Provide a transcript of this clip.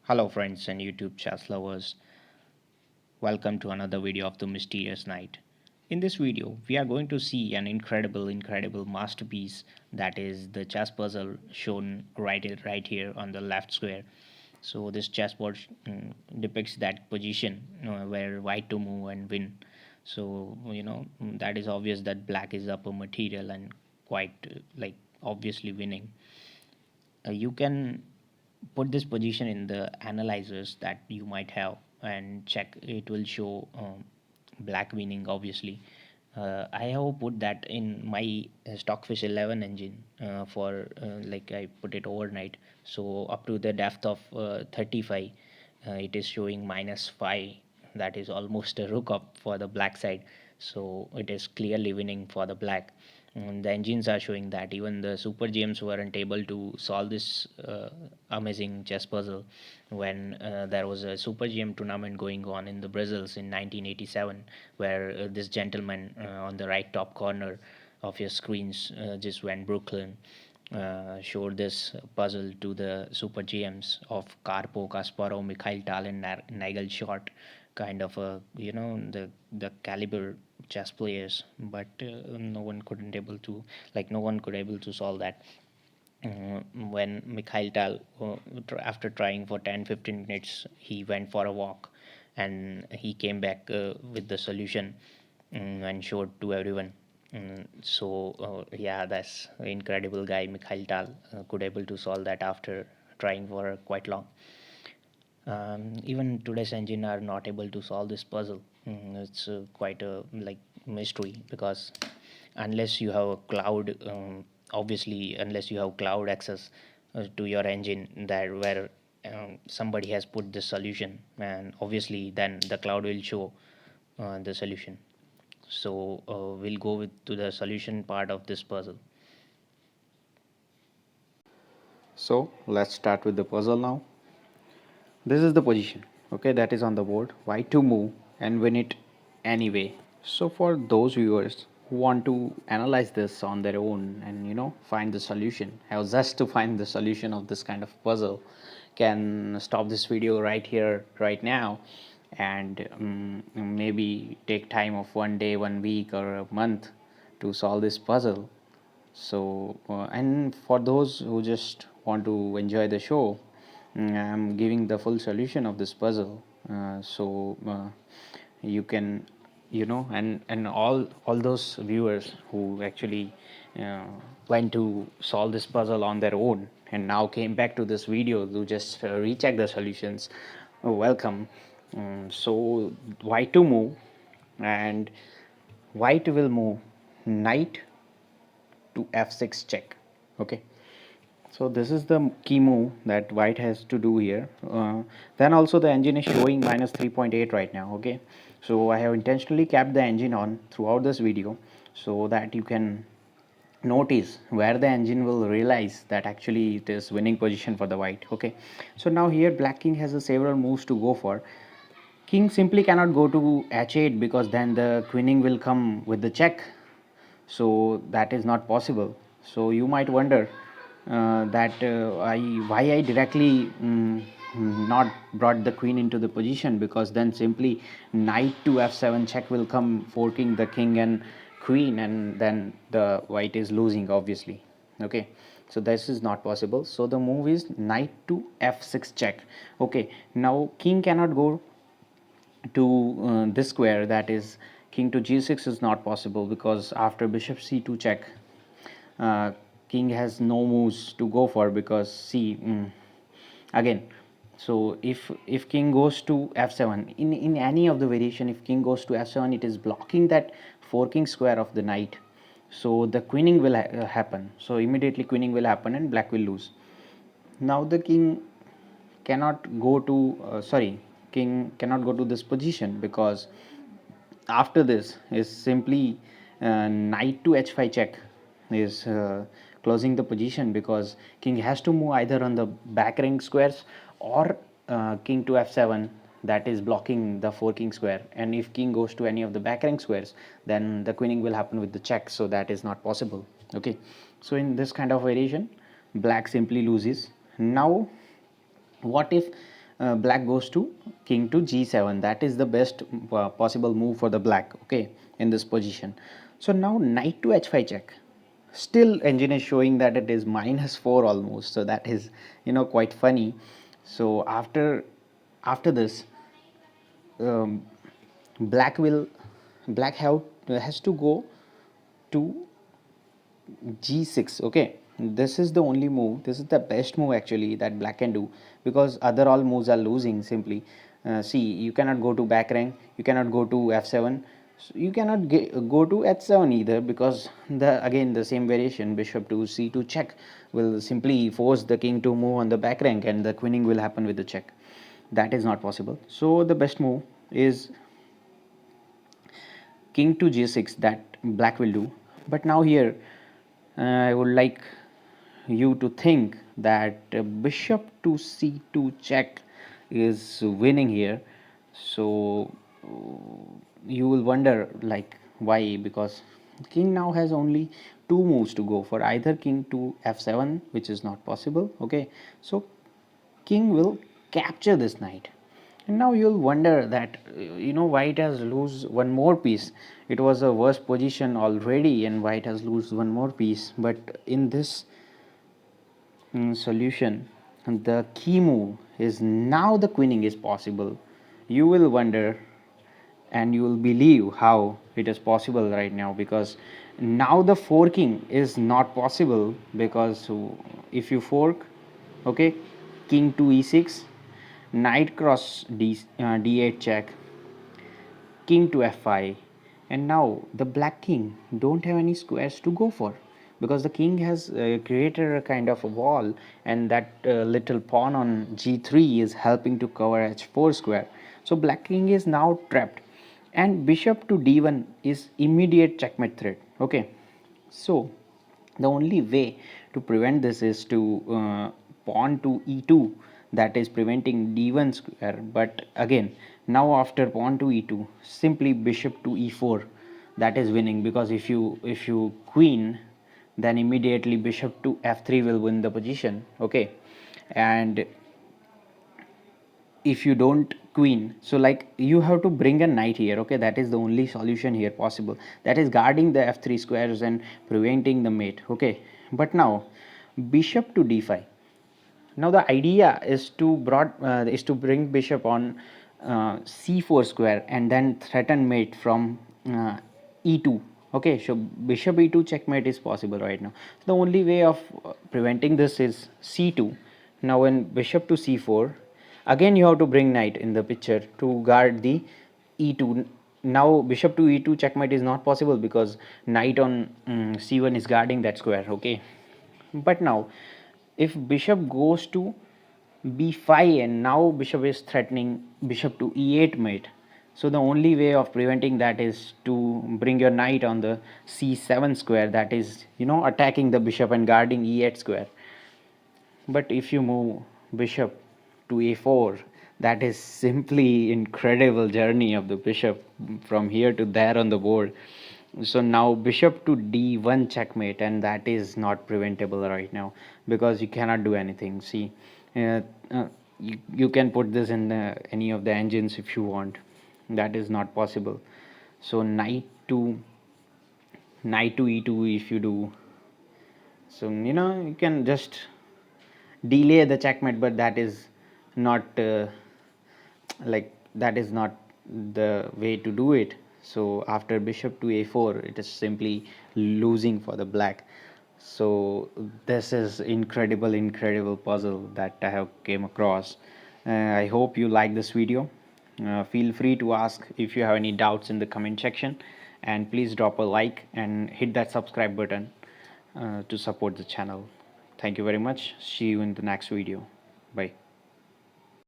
Hello friends and YouTube chess lovers, welcome to another video of the Mysterious Night. In this video, we are going to see an incredible masterpiece, that is the chess puzzle shown right here on the left square. So this chessboard depicts that position where white to move and win. So that is obvious that black is upper material and quite obviously winning. You can put this position in the analyzers that you might have and check. It will show black winning obviously. I have put that in my stockfish 11 engine for I put it overnight, so up to the depth of 35 it is showing -5. That is almost a rook up for the black side, so it is clearly winning for the black. The engines are showing that even the super GMs weren't able to solve this amazing chess puzzle when there was a super GM tournament going on in the Brazils in 1987, where this gentleman on the right top corner of your screens just went Brooklyn showed this puzzle to the super GMs of Karpov, Kasparov, Mikhail Tal, and Nigel Short, kind of the caliber chess players, but no one could able to solve that. When Mikhail Tal, after trying for 10-15 minutes, he went for a walk and he came back with the solution and showed to everyone. Yeah, that's incredible guy Mikhail Tal could able to solve that after trying for quite long. Even today's engine are not able to solve this puzzle. It's quite a mystery, because unless you have a cloud, obviously unless you have cloud access to your engine, that where somebody has put the solution, and obviously then the cloud will show the solution. So we'll go with to the solution part of this puzzle. So let's start with the puzzle now. This is the position, okay, that is on the board. White to move and win it anyway. So for those viewers who want to analyze this on their own and find the solution, have just to find the solution of this kind of puzzle, can stop this video right here, right now, and maybe take time of one day, 1 week, or a month to solve this puzzle. So and for those who just want to enjoy the show, I'm giving the full solution of this puzzle. So you can, and all those viewers who actually uh, went to solve this puzzle on their own and now came back to this video to just recheck the solutions, welcome. So white to move, and white will move knight to f6 check. Okay, so this is the key move that white has to do here. Then also the engine is showing -3.8 right now. Okay, so I have intentionally kept the engine on throughout this video so that you can notice where the engine will realize that actually it is winning position for the white. Okay, so now here black king has several moves to go for. King simply cannot go to h8 because then the queening will come with the check, so that is not possible. So you might wonder that why I directly not brought the queen into the position, because then simply knight to f7 check will come, forking the king and queen, and then the white is losing obviously. Okay, so this is not possible. So the move is knight to f6 check. Okay, now king cannot go to this square, that is king to g6 is not possible, because after bishop c2 check, uh, king has no moves to go for, because see, again, so if king goes to f7, in any of the variation, if king goes to f7, it is blocking that forking square of the knight, so the queening will happen. So immediately queening will happen and black will lose. Now the king cannot go to king cannot go to this position, because after this is simply knight to h5 check is closing the position, because king has to move either on the back rank squares or king to f7, that is blocking the forking square, and if king goes to any of the back rank squares, then the queening will happen with the check, so that is not possible. Okay, so in this kind of variation black simply loses. Now what if black goes to king to g7. That is the best possible move for the black, okay, in this position. So now knight to h5 check. Still engine is showing that it is -4 almost, so that is, quite funny. So after this, um, black will black have has to go to g6. Okay, this is the only move, this is the best move actually that black can do, because other all moves are losing simply. See, you cannot go to back rank, you cannot go to f7, so you cannot go to h7 either, because the again the same variation bishop to c2 check will simply force the king to move on the back rank, and the queening will happen with the check. That is not possible. So the best move is king to g6, that black will do. But now here, I would like you to think that bishop to c2 check is winning here. So you will wonder like why, because king now has only two moves to go for, either king to f7, which is not possible. Okay, so king will capture this knight, and now you'll wonder that white has lose one more piece. It was a worse position already and white has lose one more piece, but in this solution, the key move is now the queening is possible. You will wonder and you will believe how it is possible right now, because now the forking is not possible, because if you fork, okay, king to e6, knight cross d8 check, king to f5, and now the black king don't have any squares to go for, because the king has created a kind of a wall, and that little pawn on g3 is helping to cover h4 square. So black king is now trapped, and bishop to d1 is immediate checkmate threat. Okay, so the only way to prevent this is to pawn to e2, that is preventing d1 square. But again, now after pawn to e2, simply bishop to e4, that is winning, because if you queen, then immediately bishop to f3 will win the position. Okay, and if you don't queen, so like you have to bring a knight here. Okay, that is the only solution here possible, that is guarding the f3 squares and preventing the mate. Okay, but now bishop to d5. Now the idea is to bring bishop on c4 square and then threaten mate from e2. Okay, so bishop e2 checkmate is possible right now. The only way of preventing this is c2. Now when bishop to c4, again you have to bring knight in the picture to guard the e2. Now bishop to e2 checkmate is not possible, because knight on c1 is guarding that square. Okay, but now if bishop goes to b5, and now bishop is threatening bishop to e8 mate, so the only way of preventing that is to bring your knight on the c7 square, that is attacking the bishop and guarding e8 square. But if you move bishop to a4, that is simply incredible journey of the bishop from here to there on the board. So now bishop to d1 checkmate, and that is not preventable right now, because you cannot do anything. See, uh, you can put this in any of the engines if you want. That is not possible. So knight to e2 if you do, so you can just delay the checkmate, but that is not that is not the way to do it. So after bishop to a4, it is simply losing for the black. So this is incredible puzzle that I have came across. I hope you like this video. Feel free to ask if you have any doubts in the comment section, and please drop a like and hit that subscribe button to support the channel. Thank you very much. See you in the next video. Bye.